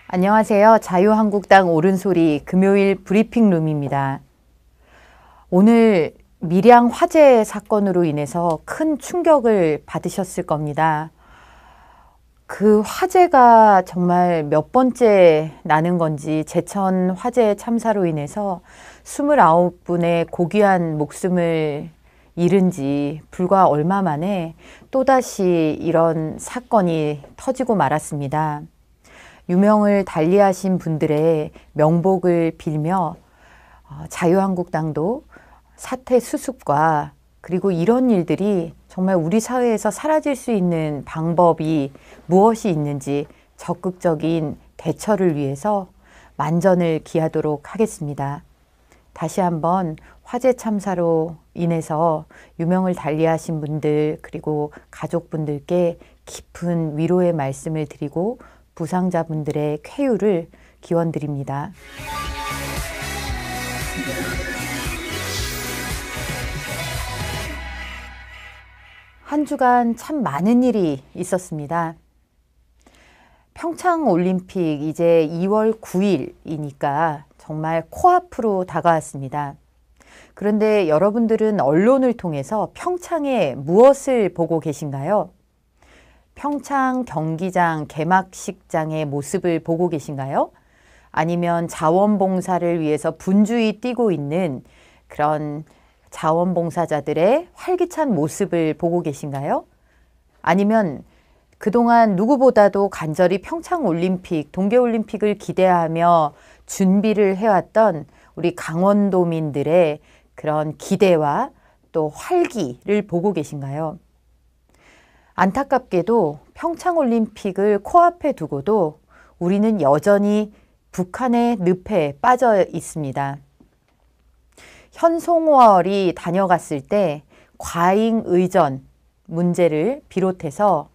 안녕하세요. 자유한국당 옳은소리 금요일 브리핑룸입니다. 오늘 밀양 화재 사건으로 인해서 큰 충격을 받으셨을 겁니다. 그 화재가 정말 몇 번째 나는 건지 제천 화재 참사로 인해서 29분의 고귀한 목숨을 잃은 지 불과 얼마 만에 또다시 이런 사건이 터지고 말았습니다. 유명을 달리하신 분들의 명복을 빌며 자유한국당도 사태 수습과 그리고 이런 일들이 정말 우리 사회에서 사라질 수 있는 방법이 무엇이 있는지 적극적인 대처를 위해서 만전을 기하도록 하겠습니다. 다시 한번 화재 참사로 인해서 유명을 달리하신 분들 그리고 가족분들께 깊은 위로의 말씀을 드리고 부상자분들의 쾌유를 기원드립니다. 한 주간 참 많은 일이 있었습니다. 평창올림픽 이제 2월 9일이니까 정말 코앞으로 다가왔습니다. 그런데 여러분들은 언론을 통해서 평창에 무엇을 보고 계신가요? 평창 경기장 개막식장의 모습을 보고 계신가요? 아니면 자원봉사를 위해서 분주히 뛰고 있는 그런 자원봉사자들의 활기찬 모습을 보고 계신가요? 아니면 그동안 누구보다도 간절히 평창올림픽, 동계올림픽을 기대하며 준비를 해왔던 우리 강원도민들의 그런 기대와 또 활기를 보고 계신가요? 안타깝게도 평창올림픽을 코앞에 두고도 우리는 여전히 북한의 늪에 빠져 있습니다. 현송월이 다녀갔을 때 과잉 의전 문제를 비롯해서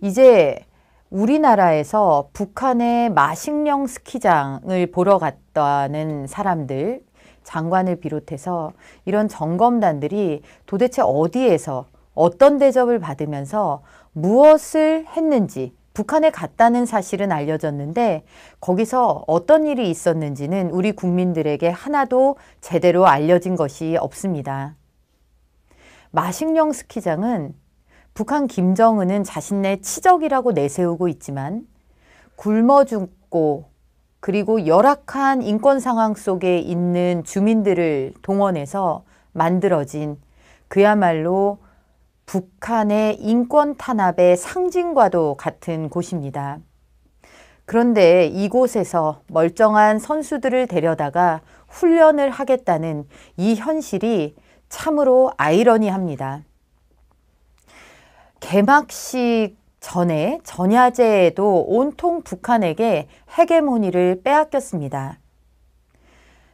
이제 우리나라에서 북한의 마식령 스키장을 보러 갔다는 사람들, 장관을 비롯해서 이런 점검단들이 도대체 어디에서 어떤 대접을 받으면서 무엇을 했는지 북한에 갔다는 사실은 알려졌는데 거기서 어떤 일이 있었는지는 우리 국민들에게 하나도 제대로 알려진 것이 없습니다. 마식령 스키장은 북한 김정은은 자신의 치적이라고 내세우고 있지만 굶어 죽고 그리고 열악한 인권 상황 속에 있는 주민들을 동원해서 만들어진 그야말로 북한의 인권 탄압의 상징과도 같은 곳입니다. 그런데 이곳에서 멀쩡한 선수들을 데려다가 훈련을 하겠다는 이 현실이 참으로 아이러니합니다. 개막식 전에 전야제에도 온통 북한에게 헤게모니를 빼앗겼습니다.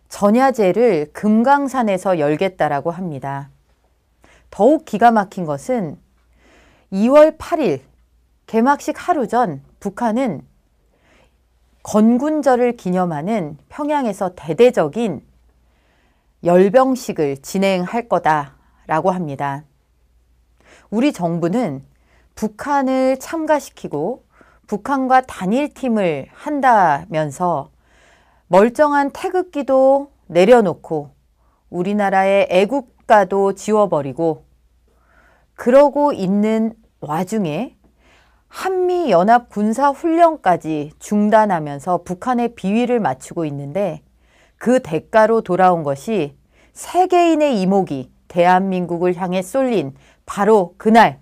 전야제를 금강산에서 열겠다라고 합니다. 더욱 기가 막힌 것은 2월 8일 개막식 하루 전 북한은 건군절을 기념하는 평양에서 대대적인 열병식을 진행할 거다라고 합니다. 우리 정부는 북한을 참가시키고 북한과 단일팀을 한다면서 멀쩡한 태극기도 내려놓고 우리나라의 애국가도 지워버리고 그러고 있는 와중에 한미연합 군사훈련까지 중단하면서 북한의 비위를 맞추고 있는데 그 대가로 돌아온 것이 세계인의 이목이 대한민국을 향해 쏠린 바로 그날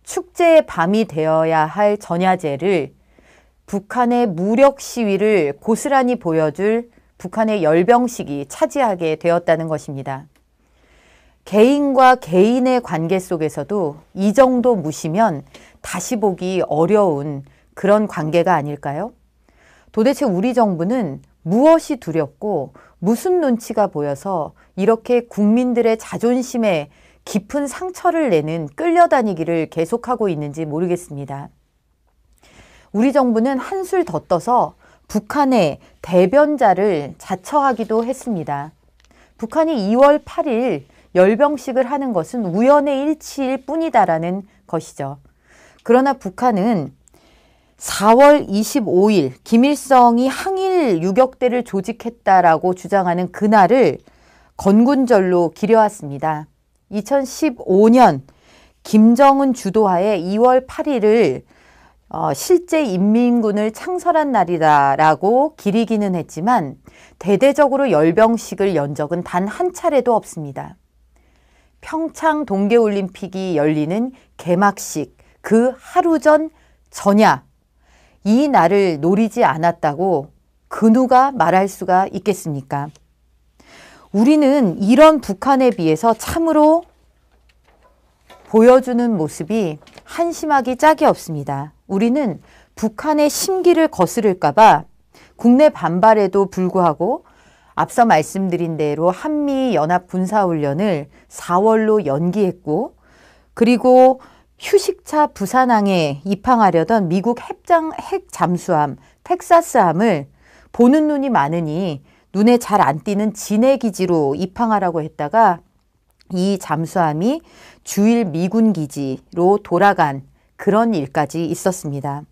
축제의 밤이 되어야 할 전야제를 북한의 무력 시위를 고스란히 보여줄 북한의 열병식이 차지하게 되었다는 것입니다. 개인과 개인의 관계 속에서도 이 정도 무시면 다시 보기 어려운 그런 관계가 아닐까요? 도대체 우리 정부는 무엇이 두렵고 무슨 눈치가 보여서 이렇게 국민들의 자존심에 깊은 상처를 내는 끌려다니기를 계속하고 있는지 모르겠습니다. 우리 정부는 한술 더 떠서 북한의 대변자를 자처하기도 했습니다. 북한이 2월 8일 열병식을 하는 것은 우연의 일치일 뿐이다라는 것이죠. 그러나 북한은 4월 25일 김일성이 항일 유격대를 조직했다라고 주장하는 그날을 건군절로 기려왔습니다. 2015년 김정은 주도하에 2월 8일을 실제 인민군을 창설한 날이다라고 기리기는 했지만 대대적으로 열병식을 연 적은 단 한 차례도 없습니다. 평창 동계올림픽이 열리는 개막식 그 하루 전 전야 이 날을 노리지 않았다고 그 누가 말할 수가 있겠습니까? 우리는 이런 북한에 비해서 참으로 보여주는 모습이 한심하기 짝이 없습니다. 우리는 북한의 심기를 거스를까 봐 국내 반발에도 불구하고 앞서 말씀드린 대로 한미연합군사훈련을 4월로 연기했고 그리고 휴식차 부산항에 입항하려던 미국 핵 잠수함 텍사스함을 보는 눈이 많으니 눈에 잘 안 띄는 진해기지로 입항하라고 했다가 이 잠수함이 주일 미군 기지로 돌아간 그런 일까지 있었습니다.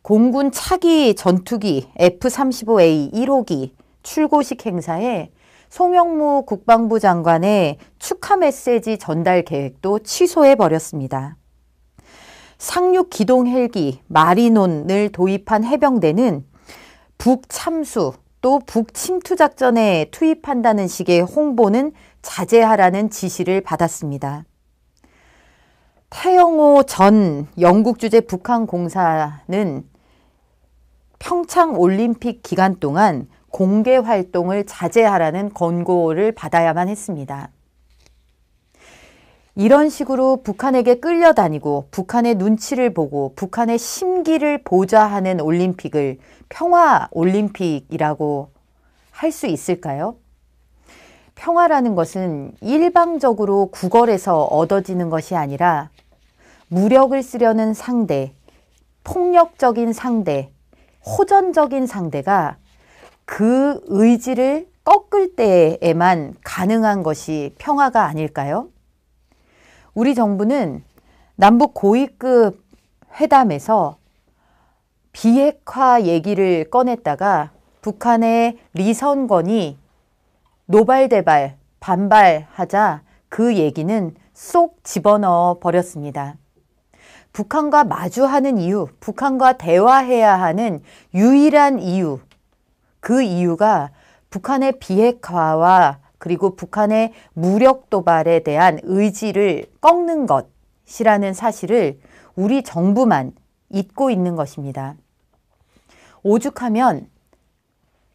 공군 차기 전투기 F-35A 1호기 출고식 행사에 송영무 국방부 장관의 축하 메시지 전달 계획도 취소해버렸습니다. 상륙 기동 헬기 마리논을 도입한 해병대는 북참수 또 북침투 작전에 투입한다는 식의 홍보는 자제하라는 지시를 받았습니다. 태영호 전 영국 주재 북한 공사는 평창 올림픽 기간 동안 공개 활동을 자제하라는 권고를 받아야만 했습니다. 이런 식으로 북한에게 끌려다니고 북한의 눈치를 보고 북한의 심기를 보자 하는 올림픽을 평화 올림픽이라고 할 수 있을까요? 평화라는 것은 일방적으로 구걸해서 얻어지는 것이 아니라 무력을 쓰려는 상대, 폭력적인 상대, 호전적인 상대가 그 의지를 꺾을 때에만 가능한 것이 평화가 아닐까요? 우리 정부는 남북 고위급 회담에서 비핵화 얘기를 꺼냈다가 북한의 리선권이 노발대발 반발하자 그 얘기는 쏙 집어넣어 버렸습니다. 북한과 마주하는 이유, 북한과 대화해야 하는 유일한 이유, 그 이유가 북한의 비핵화와 그리고 북한의 무력 도발에 대한 의지를 꺾는 것이라는 사실을 우리 정부만 잊고 있는 것입니다. 오죽하면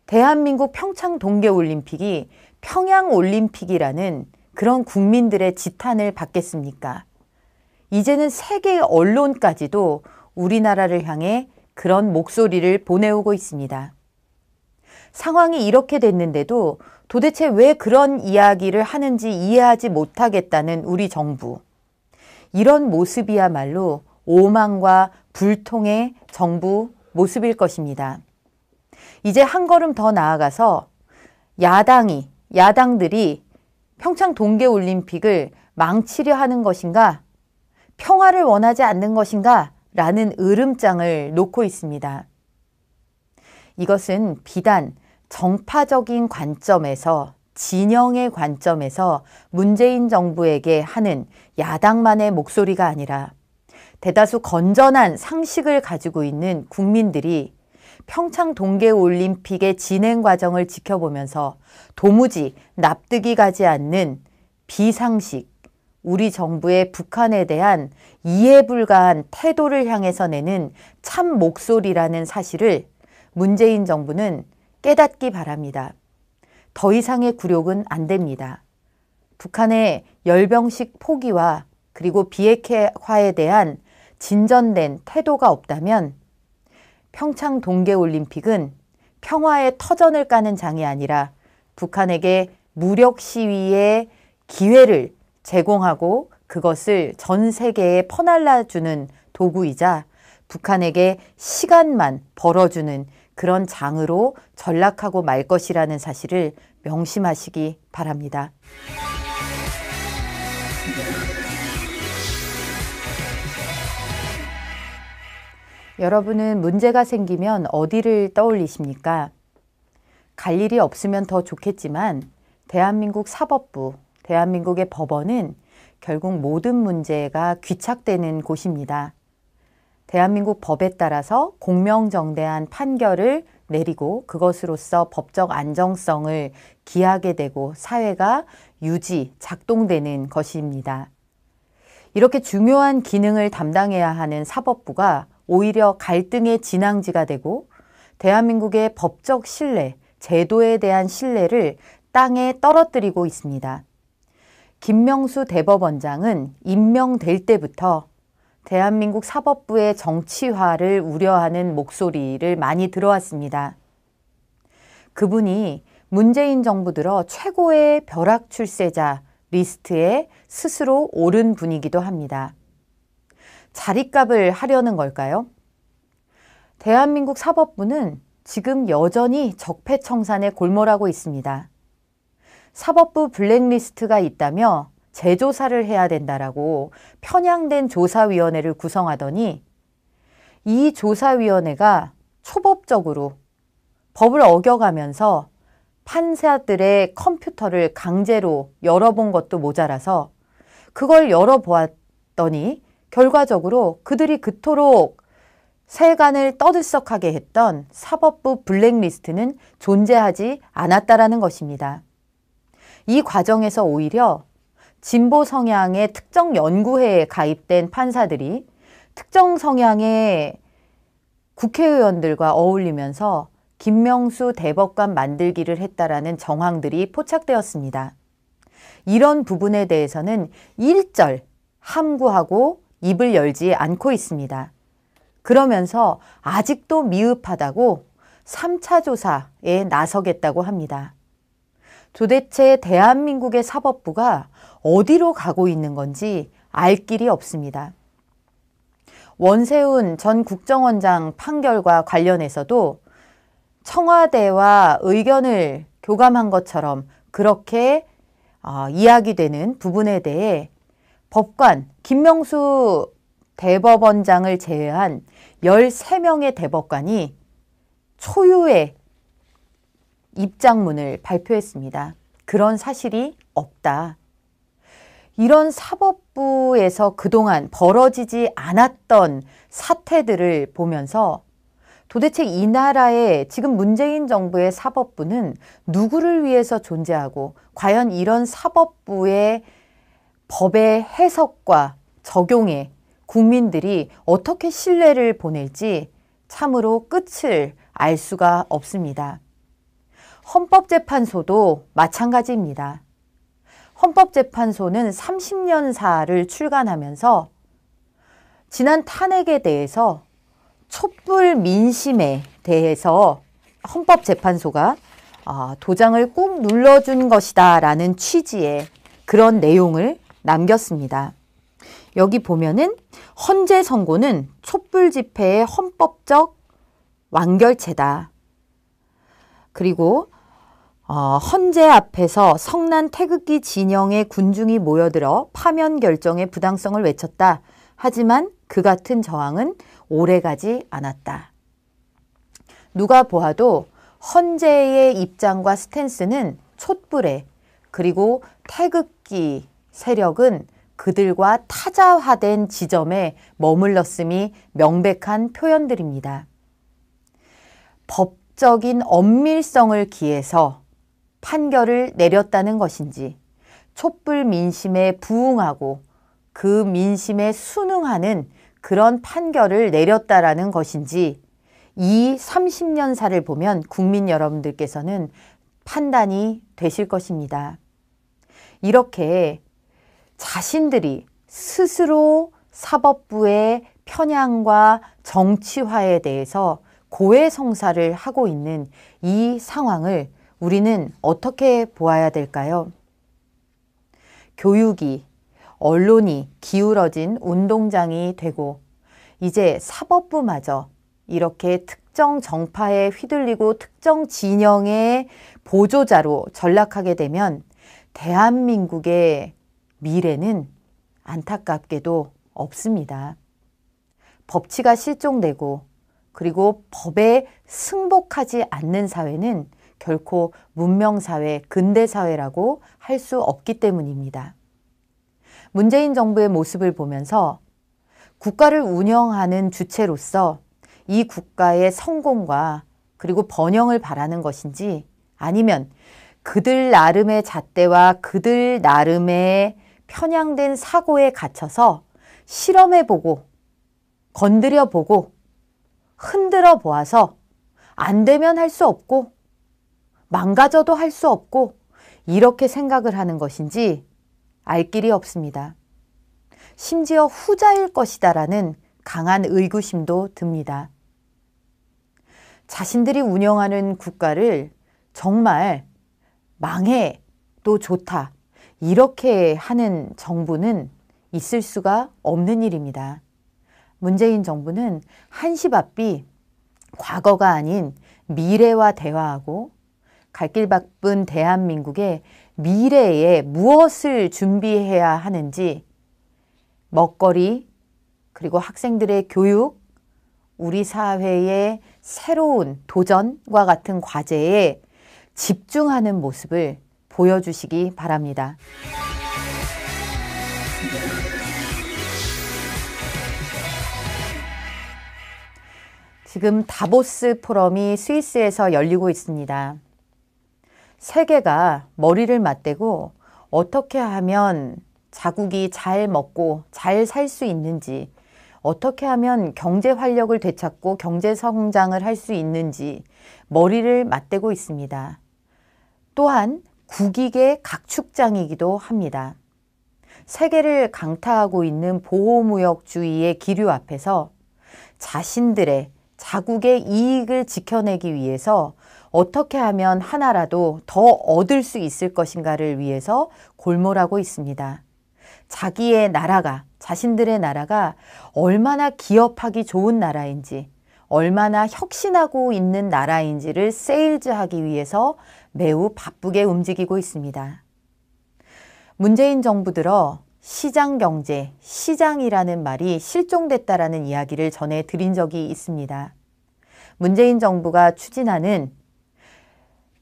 대한민국 평창 동계올림픽이 평양올림픽이라는 그런 국민들의 지탄을 받겠습니까? 이제는 세계 언론까지도 우리나라를 향해 그런 목소리를 보내오고 있습니다. 상황이 이렇게 됐는데도 도대체 왜 그런 이야기를 하는지 이해하지 못하겠다는 우리 정부. 이런 모습이야말로 오만과 불통의 정부 모습일 것입니다. 이제 한 걸음 더 나아가서 야당들이 평창 동계올림픽을 망치려 하는 것인가? 평화를 원하지 않는 것인가? 라는 으름장을 놓고 있습니다. 이것은 비단 정파적인 관점에서 진영의 관점에서 문재인 정부에게 하는 야당만의 목소리가 아니라 대다수 건전한 상식을 가지고 있는 국민들이 평창 동계올림픽의 진행 과정을 지켜보면서 도무지 납득이 가지 않는 비상식, 우리 정부의 북한에 대한 이해 불가한 태도를 향해서 내는 참 목소리라는 사실을 문재인 정부는 깨닫기 바랍니다. 더 이상의 굴욕은 안 됩니다. 북한의 열병식 포기와 그리고 비핵화에 대한 진전된 태도가 없다면 평창 동계올림픽은 평화의 터전을 까는 장이 아니라 북한에게 무력 시위의 기회를 제공하고 그것을 전 세계에 퍼날라주는 도구이자 북한에게 시간만 벌어주는 그런 장으로 전락하고 말 것이라는 사실을 명심하시기 바랍니다. 여러분은 문제가 생기면 어디를 떠올리십니까? 갈 일이 없으면 더 좋겠지만 대한민국 사법부, 대한민국의 법원은 결국 모든 문제가 귀착되는 곳입니다. 대한민국 법에 따라서 공명정대한 판결을 내리고 그것으로서 법적 안정성을 기하게 되고 사회가 작동되는 것입니다. 이렇게 중요한 기능을 담당해야 하는 사법부가 오히려 갈등의 진앙지가 되고 대한민국의 법적 신뢰, 제도에 대한 신뢰를 땅에 떨어뜨리고 있습니다. 김명수 대법원장은 임명될 때부터 대한민국 사법부의 정치화를 우려하는 목소리를 많이 들어왔습니다. 그분이 문재인 정부 들어 최고의 벼락 출세자 리스트에 스스로 오른 분이기도 합니다. 자리값을 하려는 걸까요? 대한민국 사법부는 지금 여전히 적폐청산에 골몰하고 있습니다. 사법부 블랙리스트가 있다며 재조사를 해야 된다라고 편향된 조사위원회를 구성하더니 이 조사위원회가 초법적으로 법을 어겨가면서 판사들의 컴퓨터를 강제로 열어본 것도 모자라서 그걸 열어보았더니 결과적으로 그들이 그토록 세간을 떠들썩하게 했던 사법부 블랙리스트는 존재하지 않았다라는 것입니다. 이 과정에서 오히려 진보 성향의 특정 연구회에 가입된 판사들이 특정 성향의 국회의원들과 어울리면서 김명수 대법관 만들기를 했다라는 정황들이 포착되었습니다. 이런 부분에 대해서는 일절 함구하고 입을 열지 않고 있습니다. 그러면서 아직도 미흡하다고 3차 조사에 나서겠다고 합니다. 도대체 대한민국의 사법부가 어디로 가고 있는 건지 알 길이 없습니다. 원세훈 전 국정원장 판결과 관련해서도 청와대와 의견을 교감한 것처럼 그렇게 이야기되는 부분에 대해 법관 김명수 대법원장을 제외한 13명의 대법관이 초유의 입장문을 발표했습니다. 그런 사실이 없다. 이런 사법부에서 그동안 벌어지지 않았던 사태들을 보면서 도대체 이 나라의 지금 문재인 정부의 사법부는 누구를 위해서 존재하고 과연 이런 사법부의 법의 해석과 적용에 국민들이 어떻게 신뢰를 보낼지 참으로 끝을 알 수가 없습니다. 헌법재판소도 마찬가지입니다. 헌법재판소는 30년사를 출간하면서 지난 탄핵에 대해서 촛불 민심에 대해서 헌법재판소가 도장을 꾹 눌러준 것이다 라는 취지의 그런 내용을 남겼습니다. 여기 보면은 헌재 선고는 촛불 집회의 헌법적 완결체다. 그리고 헌재 앞에서 성난 태극기 진영의 군중이 모여들어 파면 결정의 부당성을 외쳤다. 하지만 그 같은 저항은 오래가지 않았다. 누가 보아도 헌재의 입장과 스탠스는 촛불에 그리고 태극기 세력은 그들과 타자화된 지점에 머물렀음이 명백한 표현들입니다. 법적인 엄밀성을 기해서 판결을 내렸다는 것인지 촛불 민심에 부응하고 그 민심에 순응하는 그런 판결을 내렸다라는 것인지 이 30년사를 보면 국민 여러분들께서는 판단이 되실 것입니다. 이렇게 자신들이 스스로 사법부의 편향과 정치화에 대해서 고해성사를 하고 있는 이 상황을 우리는 어떻게 보아야 될까요? 교육이, 언론이 기울어진 운동장이 되고 이제 사법부마저 이렇게 특정 정파에 휘둘리고 특정 진영의 보조자로 전락하게 되면 대한민국의 미래는 안타깝게도 없습니다. 법치가 실종되고 그리고 법에 승복하지 않는 사회는 결코 문명사회, 근대사회라고 할 수 없기 때문입니다. 문재인 정부의 모습을 보면서 국가를 운영하는 주체로서 이 국가의 성공과 그리고 번영을 바라는 것인지 아니면 그들 나름의 잣대와 그들 나름의 편향된 사고에 갇혀서 실험해보고 건드려보고 흔들어 보아서 안 되면 할 수 없고 망가져도 할 수 없고 이렇게 생각을 하는 것인지 알 길이 없습니다. 심지어 후자일 것이다라는 강한 의구심도 듭니다. 자신들이 운영하는 국가를 정말 망해도 좋다 이렇게 하는 정부는 있을 수가 없는 일입니다. 문재인 정부는 한시 앞이 과거가 아닌 미래와 대화하고 갈 길 바쁜 대한민국의 미래에 무엇을 준비해야 하는지 먹거리 그리고 학생들의 교육, 우리 사회의 새로운 도전과 같은 과제에 집중하는 모습을 보여주시기 바랍니다. 지금 다보스 포럼이 스위스에서 열리고 있습니다. 세계가 머리를 맞대고 어떻게 하면 자국이 잘 먹고 잘 살 수 있는지, 어떻게 하면 경제 활력을 되찾고 경제 성장을 할 수 있는지 머리를 맞대고 있습니다. 또한 국익의 각축장이기도 합니다. 세계를 강타하고 있는 보호무역주의의 기류 앞에서 자신들의 자국의 이익을 지켜내기 위해서 어떻게 하면 하나라도 더 얻을 수 있을 것인가를 위해서 골몰하고 있습니다. 자기의 나라가, 자신들의 나라가 얼마나 기업하기 좋은 나라인지, 얼마나 혁신하고 있는 나라인지를 세일즈하기 위해서 매우 바쁘게 움직이고 있습니다. 문재인 정부 들어 시장경제, 시장이라는 말이 실종됐다라는 이야기를 전해드린 적이 있습니다. 문재인 정부가 추진하는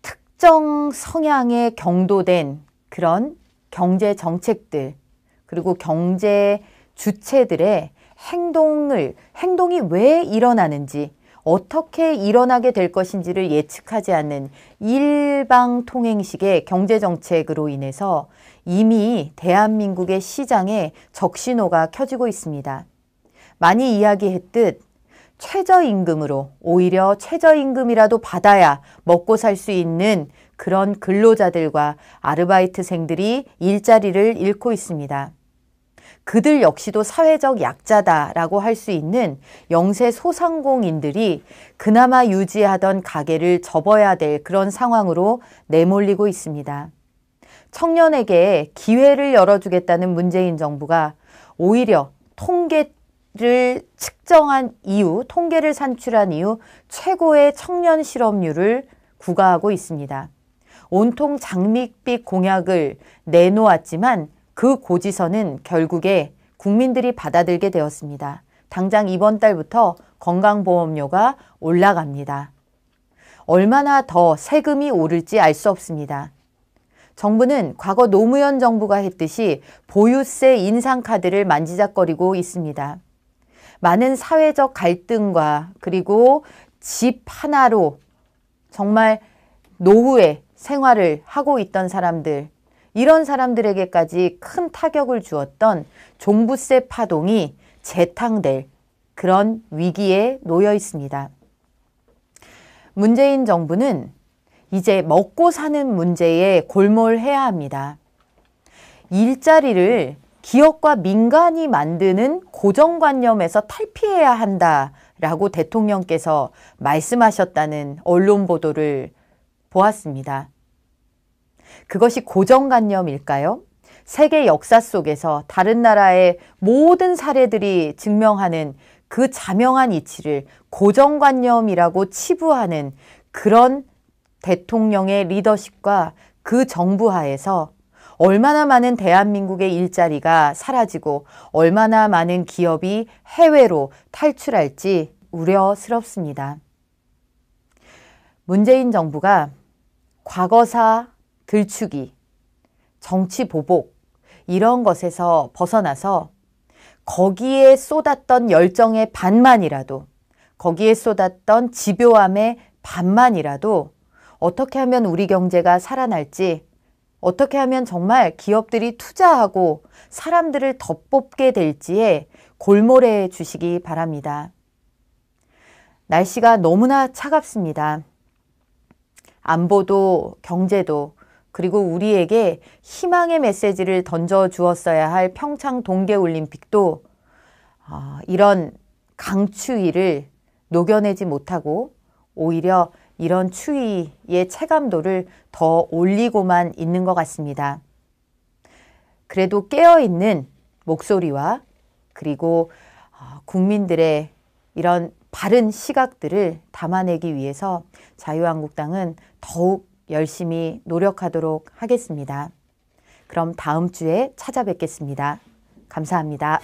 특정 성향에 경도된 그런 경제 정책들, 그리고 경제 주체들의 행동이 왜 일어나는지, 어떻게 일어나게 될 것인지를 예측하지 않는 일방통행식의 경제정책으로 인해서 이미 대한민국의 시장에 적신호가 켜지고 있습니다. 많이 이야기했듯 최저임금으로, 오히려 최저임금이라도 받아야 먹고 살 수 있는 그런 근로자들과 아르바이트생들이 일자리를 잃고 있습니다. 그들 역시도 사회적 약자다라고 할 수 있는 영세 소상공인들이 그나마 유지하던 가게를 접어야 될 그런 상황으로 내몰리고 있습니다. 청년에게 기회를 열어주겠다는 문재인 정부가 오히려 통계를 측정한 이후, 통계를 산출한 이후 최고의 청년 실업률을 구가하고 있습니다. 온통 장밋빛 공약을 내놓았지만 그 고지서는 결국에 국민들이 받아들게 되었습니다. 당장 이번 달부터 건강보험료가 올라갑니다. 얼마나 더 세금이 오를지 알 수 없습니다. 정부는 과거 노무현 정부가 했듯이 보유세 인상카드를 만지작거리고 있습니다. 많은 사회적 갈등과 그리고 집 하나로 정말 노후의 생활을 하고 있던 사람들, 이런 사람들에게까지 큰 타격을 주었던 종부세 파동이 재탕될 그런 위기에 놓여 있습니다. 문재인 정부는 이제 먹고 사는 문제에 골몰해야 합니다. 일자리를 기업과 민간이 만드는 고정관념에서 탈피해야 한다라고 대통령께서 말씀하셨다는 언론 보도를 보았습니다. 그것이 고정관념일까요? 세계 역사 속에서 다른 나라의 모든 사례들이 증명하는 그 자명한 이치를 고정관념이라고 치부하는 그런 대통령의 리더십과 그 정부 하에서 얼마나 많은 대한민국의 일자리가 사라지고 얼마나 많은 기업이 해외로 탈출할지 우려스럽습니다. 문재인 정부가 과거사 들추기, 정치 보복 이런 것에서 벗어나서 거기에 쏟았던 열정의 반만이라도, 거기에 쏟았던 집요함의 반만이라도 어떻게 하면 우리 경제가 살아날지, 어떻게 하면 정말 기업들이 투자하고 사람들을 더 뽑게 될지에 골몰해 주시기 바랍니다. 날씨가 너무나 차갑습니다. 안보도 경제도 그리고 우리에게 희망의 메시지를 던져 주었어야 할 평창 동계올림픽도 이런 강추위를 녹여내지 못하고 오히려 이런 추위의 체감도를 더 올리고만 있는 것 같습니다. 그래도 깨어있는 목소리와 그리고 국민들의 이런 바른 시각들을 담아내기 위해서 자유한국당은 더욱 열심히 노력하도록 하겠습니다. 그럼 다음 주에 찾아뵙겠습니다. 감사합니다.